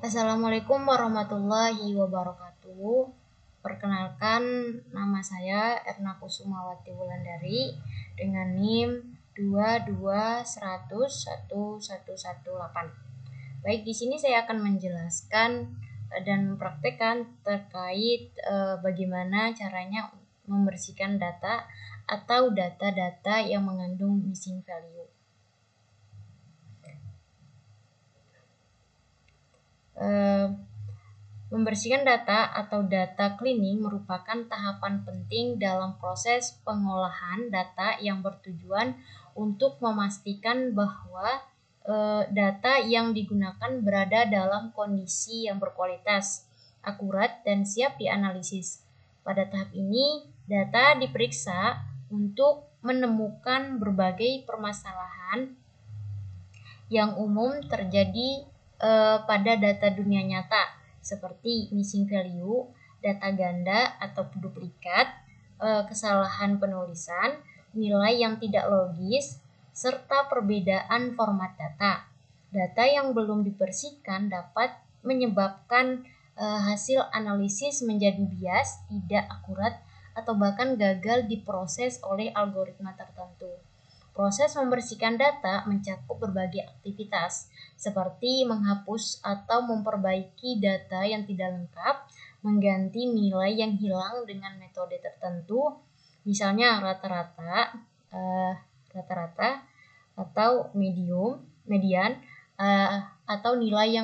Assalamualaikum warahmatullahi wabarakatuh. Perkenalkan, nama saya Erna Kusumawati Wulandari dengan NIM 22101118. Baik, di sini saya akan menjelaskan dan mempraktekkan terkait bagaimana caranya membersihkan data atau data-data yang mengandung missing value. Membersihkan data atau data cleaning merupakan tahapan penting dalam proses pengolahan data yang bertujuan untuk memastikan bahwa data yang digunakan berada dalam kondisi yang berkualitas, akurat, dan siap dianalisis. Pada tahap ini, data diperiksa untuk menemukan berbagai permasalahan yang umum terjadi pada data dunia nyata, seperti missing value, data ganda atau duplikat, kesalahan penulisan, nilai yang tidak logis, serta perbedaan format data. Data yang belum dibersihkan dapat menyebabkan hasil analisis menjadi bias, tidak akurat, atau bahkan gagal diproses oleh algoritma tertentu. Proses membersihkan data mencakup berbagai aktivitas, seperti menghapus atau memperbaiki data yang tidak lengkap, mengganti nilai yang hilang dengan metode tertentu, misalnya rata-rata atau median, atau nilai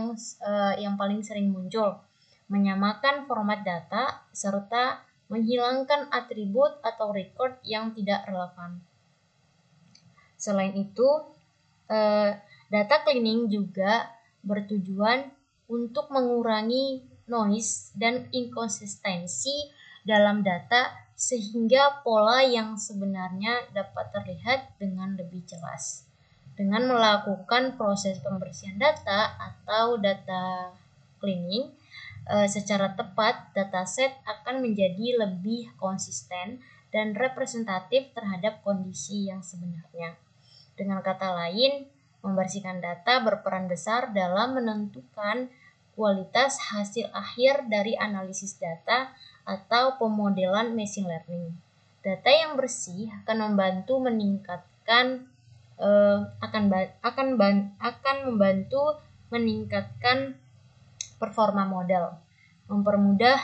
yang paling sering muncul, menyamakan format data, serta menghilangkan atribut atau record yang tidak relevan. Selain itu, data cleaning juga bertujuan untuk mengurangi noise dan inkonsistensi dalam data sehingga pola yang sebenarnya dapat terlihat dengan lebih jelas. Dengan melakukan proses pembersihan data atau data cleaning secara tepat, dataset akan menjadi lebih konsisten dan representatif terhadap kondisi yang sebenarnya. Dengan kata lain, membersihkan data berperan besar dalam menentukan kualitas hasil akhir dari analisis data atau pemodelan machine learning. Data yang bersih akan membantu meningkatkan performa model, mempermudah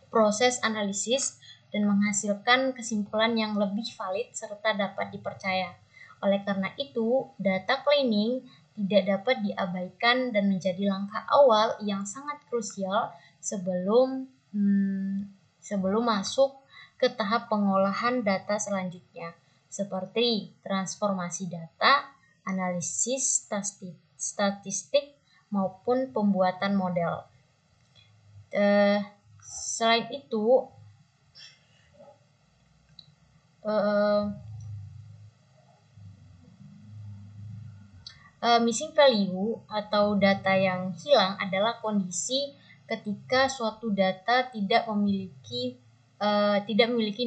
proses analisis, dan menghasilkan kesimpulan yang lebih valid serta dapat dipercaya. Oleh karena itu, data cleaning tidak dapat diabaikan dan menjadi langkah awal yang sangat krusial sebelum masuk ke tahap pengolahan data selanjutnya, seperti transformasi data, analisis statistik, maupun pembuatan model. Selain itu, missing value atau data yang hilang adalah kondisi ketika suatu data tidak memiliki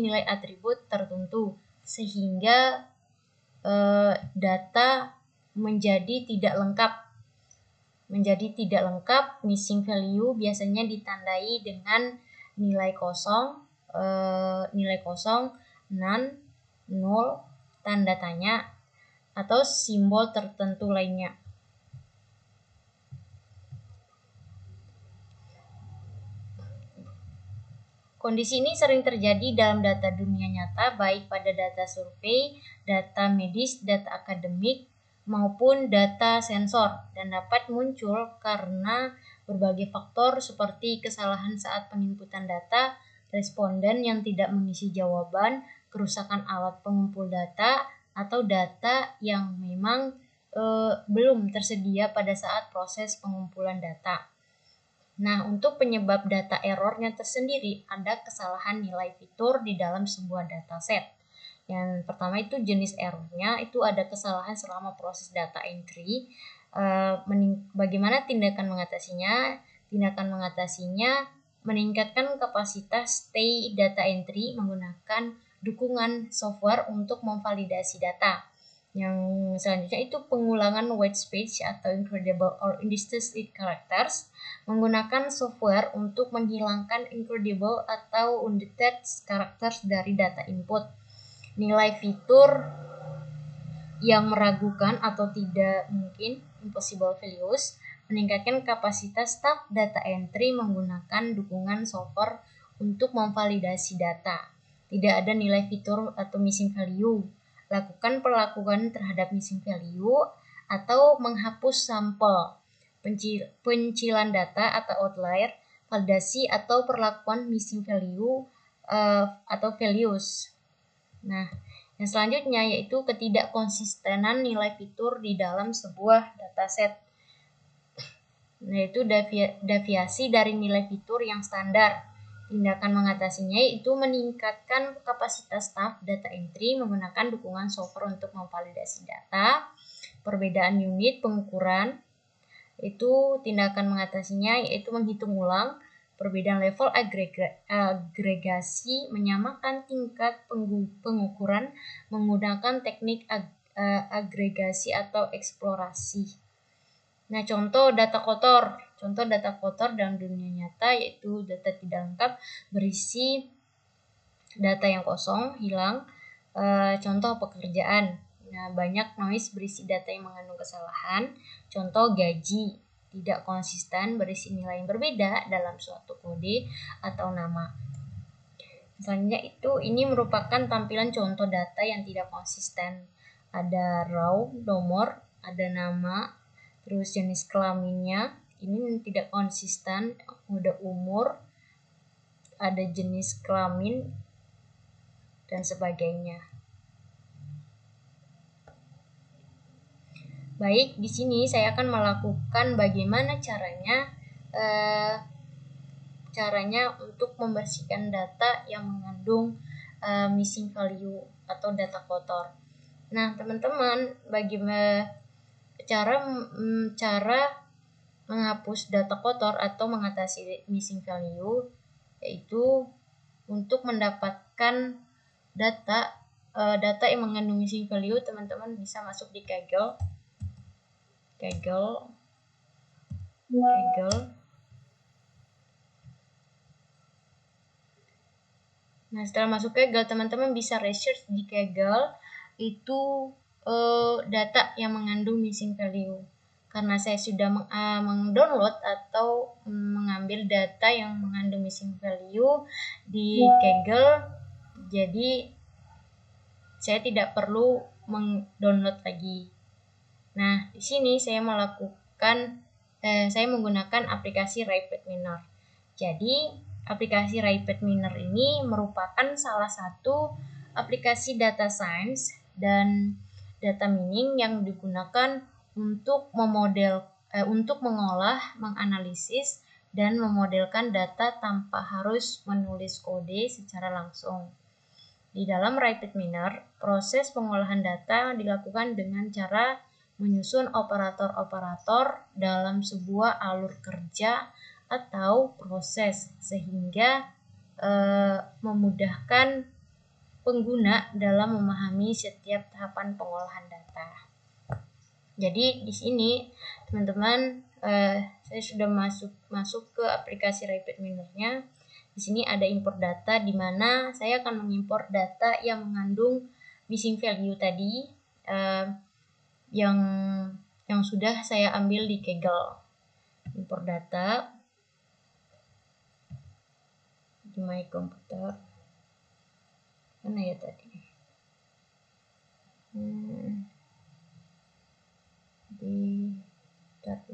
nilai atribut tertentu sehingga data menjadi tidak lengkap. Missing value biasanya ditandai dengan nilai kosong, none, null, tanda tanya, atau simbol tertentu lainnya. Kondisi ini sering terjadi dalam data dunia nyata, baik pada data survei, data medis, data akademik, maupun data sensor, dan dapat muncul karena berbagai faktor seperti kesalahan saat penginputan data, responden yang tidak mengisi jawaban, kerusakan alat pengumpul data, atau data yang memang belum tersedia pada saat proses pengumpulan data. Nah, untuk penyebab data errornya tersendiri, ada kesalahan nilai fitur di dalam sebuah dataset. Yang pertama itu jenis errornya, itu ada kesalahan selama proses data entry. Bagaimana tindakan mengatasinya? Tindakan mengatasinya meningkatkan kapasitas stay data entry menggunakan dukungan software untuk memvalidasi data. Yang selanjutnya itu pengulangan white space atau incredible or undistinct characters menggunakan software untuk menghilangkan incredible atau undetected characters dari data input. Nilai fitur yang meragukan atau tidak mungkin, impossible values, meningkatkan kapasitas staf data entry menggunakan dukungan software untuk memvalidasi data. Tidak ada nilai fitur atau missing value. Lakukan perlakuan terhadap missing value atau menghapus sampel. Pencilan data atau outlier, validasi atau perlakuan missing value atau values. Nah, yang selanjutnya yaitu ketidakkonsistenan nilai fitur di dalam sebuah dataset. Yaitu deviasi dari nilai fitur yang standar. Tindakan mengatasinya yaitu meningkatkan kapasitas staf data entry menggunakan dukungan software untuk memvalidasi data. Perbedaan unit pengukuran, itu tindakan mengatasinya yaitu menghitung ulang perbedaan level agregasi, menyamakan tingkat pengukuran menggunakan teknik agregasi atau eksplorasi. Nah, contoh data kotor dalam dunia nyata yaitu data tidak lengkap berisi data yang kosong, hilang. Contoh pekerjaan. Nah, banyak noise berisi data yang mengandung kesalahan. Contoh gaji tidak konsisten berisi nilai yang berbeda dalam suatu kode atau nama. Selanjutnya ini merupakan tampilan contoh data yang tidak konsisten. Ada raw, nomor, ada nama, terus jenis kelaminnya, ini tidak konsisten, ada umur, ada jenis kelamin, dan sebagainya. Baik, di sini saya akan melakukan bagaimana caranya untuk membersihkan data yang mengandung missing value atau data kotor. Nah, teman-teman, bagaimana cara menghapus data kotor atau mengatasi missing value yaitu untuk mendapatkan data yang mengandung missing value, teman-teman bisa masuk di Kaggle. Nah, setelah masuk Kaggle, teman-teman bisa research di Kaggle itu data yang mengandung missing value. Karena saya sudah mendownload atau mengambil data yang mengandung missing value di Kaggle, jadi saya tidak perlu mendownload lagi. Nah, di sini saya menggunakan aplikasi RapidMiner. Jadi, aplikasi RapidMiner ini merupakan salah satu aplikasi data science dan data mining yang digunakan untuk mengolah, menganalisis, dan memodelkan data tanpa harus menulis kode secara langsung. Di dalam RapidMiner, proses pengolahan data dilakukan dengan cara menyusun operator-operator dalam sebuah alur kerja atau proses sehingga memudahkan pengguna dalam memahami setiap tahapan pengolahan data. Jadi di sini teman-teman saya sudah masuk ke aplikasi RapidMiner-nya. Di sini ada import data di mana saya akan mengimpor data yang mengandung missing value tadi yang sudah saya ambil di Kaggle. Import data di my computer. Mana ya tadi? Di data.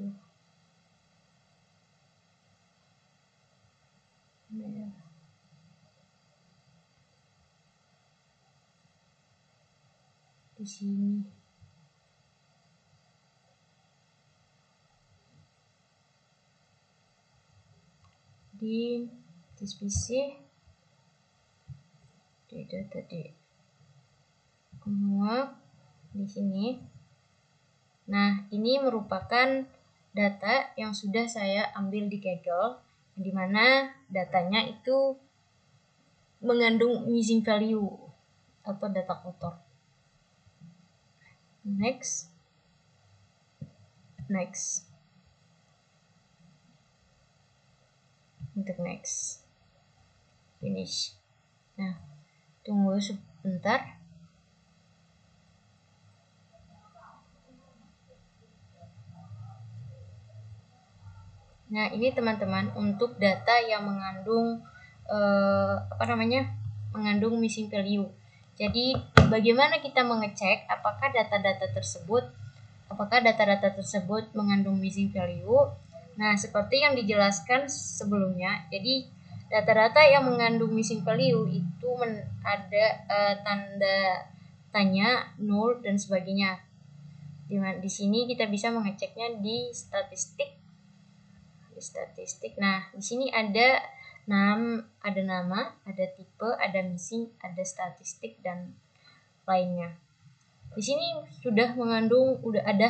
Nah, di sini. Di PC di data di semua di sini. Nah, ini merupakan data yang sudah saya ambil di Kaggle, di mana datanya itu mengandung missing value atau data kotor. next, untuk next, finish. Nah, tunggu sebentar. Nah, ini teman-teman untuk data yang mengandung mengandung missing value. Jadi, bagaimana kita mengecek apakah data-data tersebut mengandung missing value? Nah, seperti yang dijelaskan sebelumnya, jadi data-data yang mengandung missing value itu ada tanda tanya, null, dan sebagainya. Di sini kita bisa mengeceknya di statistik. Nah, di sini ada nama, ada tipe, ada missing, ada statistik, dan lainnya. Di sini sudah ada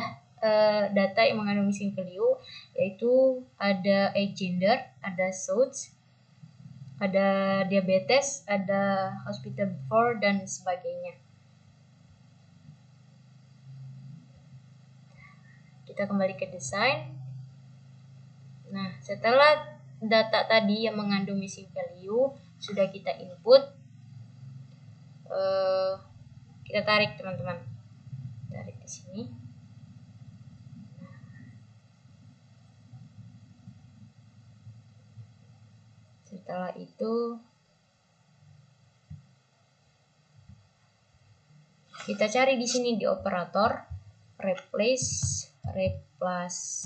data yang mengandung missing value, yaitu ada age, gender, ada sex, ada diabetes, ada hospital before, dan sebagainya. Kita kembali ke desain. Nah, setelah data tadi yang mengandung missing value sudah kita input, kita tarik teman-teman, tarik di sini. Setelah itu kita cari di sini di operator replace, replace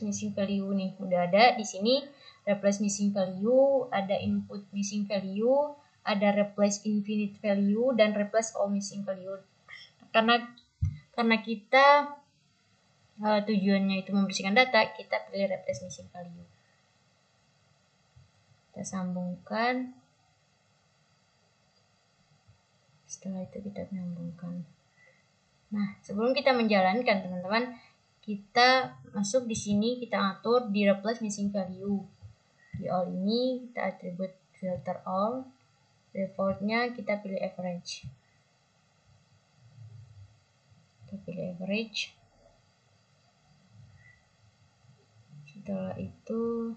missing value nih udah ada di sini. Replace missing value, ada input missing value, ada replace infinite value, dan replace all missing value. Karena kita tujuannya itu membersihkan data, kita pilih replace missing value. Kita sambungkan. Setelah itu kita menyambungkan. Nah, sebelum kita menjalankan teman-teman, kita masuk di sini, kita atur di replace missing value. Di all ini kita atribut filter all, defaultnya kita pilih average. Setelah itu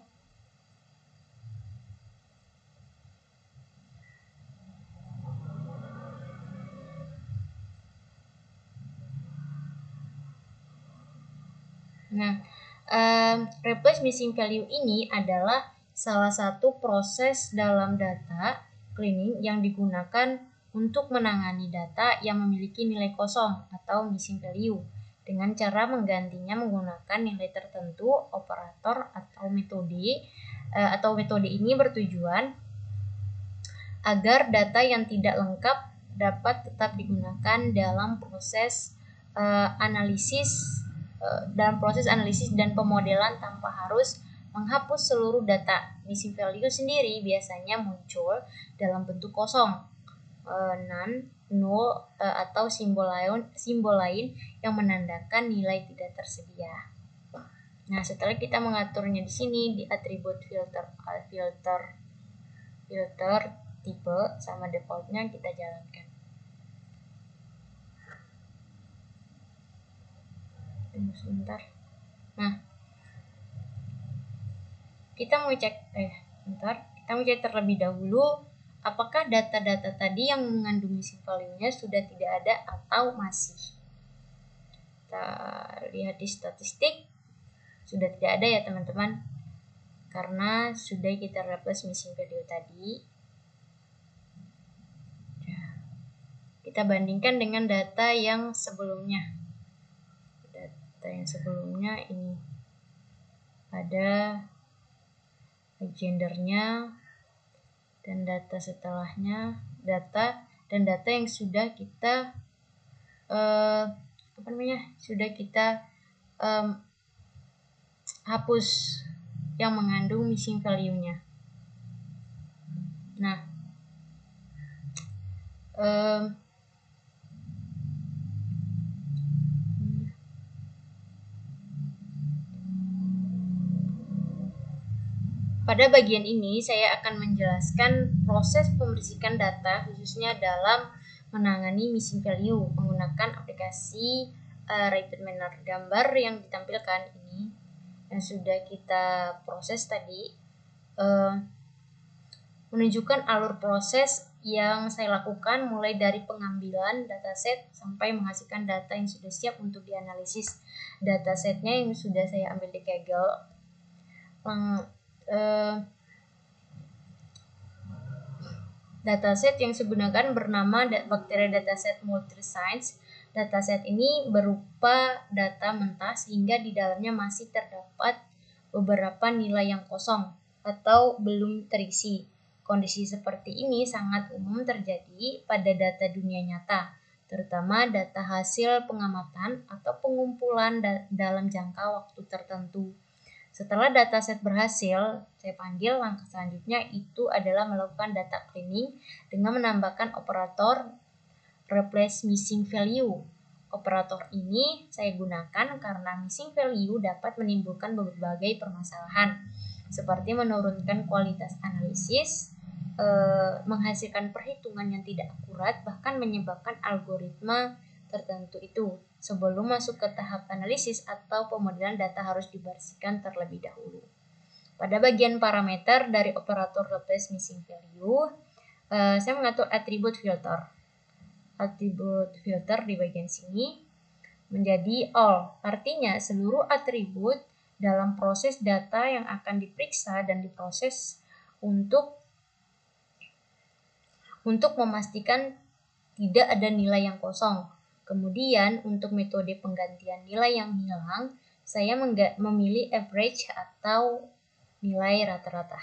replace missing value ini adalah salah satu proses dalam data cleaning yang digunakan untuk menangani data yang memiliki nilai kosong atau missing value dengan cara menggantinya menggunakan nilai tertentu, operator, atau metode. Metode ini bertujuan agar data yang tidak lengkap dapat tetap digunakan dalam proses analisis dan pemodelan tanpa harus menghapus seluruh data. Missing value sendiri biasanya muncul dalam bentuk kosong, none, null, atau simbol lain yang menandakan nilai tidak tersedia. Nah, setelah kita mengaturnya di sini di atribut filter tipe sama defaultnya, kita jalankan. Tunggu sebentar. Nah, kita mau cek terlebih dahulu apakah data-data tadi yang mengandung missing value-nya sudah tidak ada atau masih. Kita lihat di statistik, sudah tidak ada ya teman-teman, karena sudah kita replace missing value tadi. Kita bandingkan dengan data yang sebelumnya. Ini ada gendernya, dan data setelahnya data yang sudah kita hapus yang mengandung missing value-nya. Nah, pada bagian ini saya akan menjelaskan proses pembersihan data khususnya dalam menangani missing value menggunakan aplikasi Rapid Miner. Gambar yang ditampilkan ini yang sudah kita proses tadi menunjukkan alur proses yang saya lakukan mulai dari pengambilan dataset sampai menghasilkan data yang sudah siap untuk dianalisis. Datasetnya yang sudah saya ambil di Kaggle. Dataset yang saya gunakan bernama Bacteria Dataset Multiscience. Dataset ini berupa data mentah sehingga di dalamnya masih terdapat beberapa nilai yang kosong atau belum terisi. Kondisi seperti ini sangat umum terjadi pada data dunia nyata, terutama data hasil pengamatan atau pengumpulan dalam jangka waktu tertentu. Setelah dataset berhasil, saya panggil langkah selanjutnya itu adalah melakukan data cleaning dengan menambahkan operator replace missing value. Operator ini saya gunakan karena missing value dapat menimbulkan berbagai permasalahan, seperti menurunkan kualitas analisis, menghasilkan perhitungan yang tidak akurat, bahkan menyebabkan algoritma tertentu itu. Sebelum masuk ke tahap analisis atau pemodelan, data harus dibersihkan terlebih dahulu. Pada bagian parameter dari operator replace missing value, saya mengatur atribut filter. Atribut filter di bagian sini menjadi all, artinya seluruh atribut dalam proses data yang akan diperiksa dan diproses untuk memastikan tidak ada nilai yang kosong. Kemudian untuk metode penggantian nilai yang hilang, saya memilih average atau nilai rata-rata.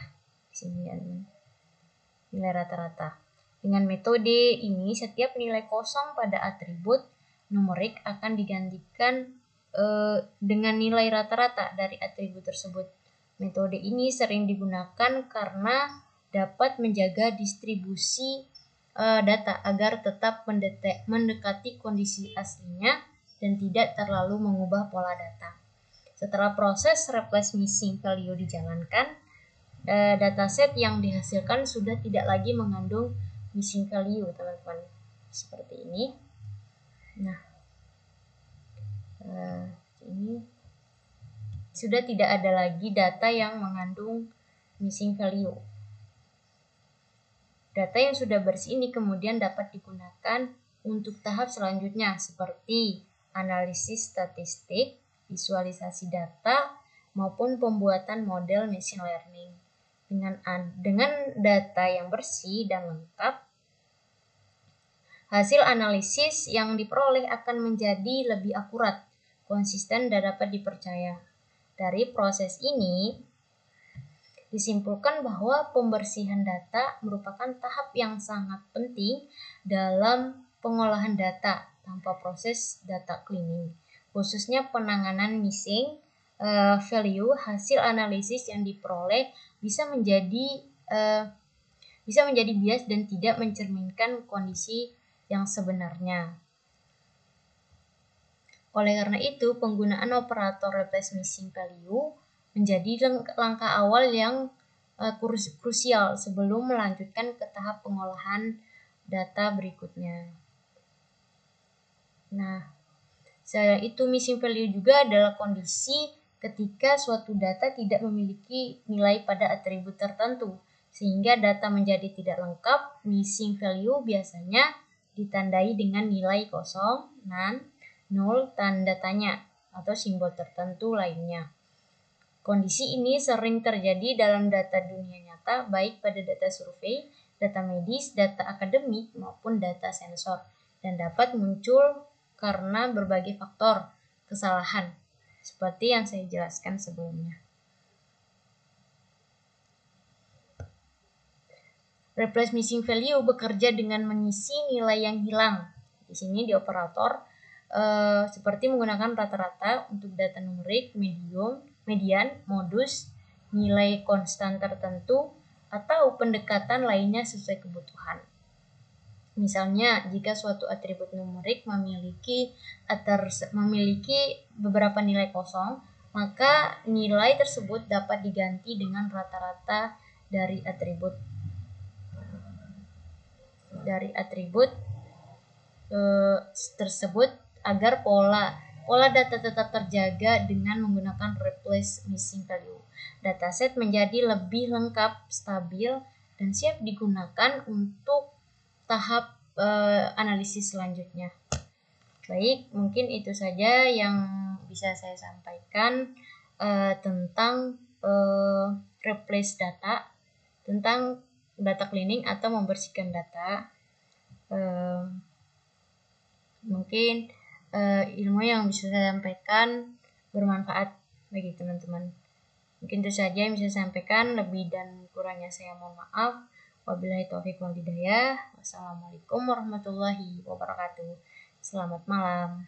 Sini ya, nilai rata-rata. Dengan metode ini, setiap nilai kosong pada atribut numerik akan digantikan dengan nilai rata-rata dari atribut tersebut. Metode ini sering digunakan karena dapat menjaga distribusi data agar tetap mendekati kondisi aslinya dan tidak terlalu mengubah pola data. Setelah proses replace missing value dijalankan, dataset yang dihasilkan sudah tidak lagi mengandung missing value, teman-teman. Seperti ini. Nah, ini sudah tidak ada lagi data yang mengandung missing value. Data yang sudah bersih ini kemudian dapat digunakan untuk tahap selanjutnya seperti analisis statistik, visualisasi data, maupun pembuatan model machine learning. Dengan data yang bersih dan lengkap, hasil analisis yang diperoleh akan menjadi lebih akurat, konsisten, dan dapat dipercaya. Dari proses ini, disimpulkan bahwa pembersihan data merupakan tahap yang sangat penting dalam pengolahan data tanpa proses data cleaning, khususnya penanganan missing value. Hasil analisis yang diperoleh bisa menjadi bias dan tidak mencerminkan kondisi yang sebenarnya. Oleh karena itu, penggunaan operator replace missing value menjadi langkah awal yang krusial sebelum melanjutkan ke tahap pengolahan data berikutnya. Nah, selain itu missing value juga adalah kondisi ketika suatu data tidak memiliki nilai pada atribut tertentu, sehingga data menjadi tidak lengkap. Missing value biasanya ditandai dengan nilai kosong, none, null, tanda tanya, atau simbol tertentu lainnya. Kondisi ini sering terjadi dalam data dunia nyata, baik pada data survei, data medis, data akademik, maupun data sensor, dan dapat muncul karena berbagai faktor kesalahan, seperti yang saya jelaskan sebelumnya. Replace missing value bekerja dengan mengisi nilai yang hilang. Di sini di operator seperti menggunakan rata-rata untuk data numerik, median, modus, nilai konstan tertentu, atau pendekatan lainnya sesuai kebutuhan. Misalnya, jika suatu atribut numerik memiliki beberapa nilai kosong, maka nilai tersebut dapat diganti dengan rata-rata dari atribut tersebut agar pola data tetap terjaga dengan menggunakan replace missing value. Dataset menjadi lebih lengkap, stabil, dan siap digunakan untuk tahap analisis selanjutnya. Baik, mungkin itu saja yang bisa saya sampaikan tentang replace data, tentang data cleaning atau membersihkan data. Mungkin ilmu yang bisa saya sampaikan bermanfaat bagi teman-teman. Mungkin itu saja yang bisa saya sampaikan, lebih dan kurangnya saya mohon maaf. Wabillahi taufiq wal hidayah. Wassalamualaikum warahmatullahi wabarakatuh. Selamat malam.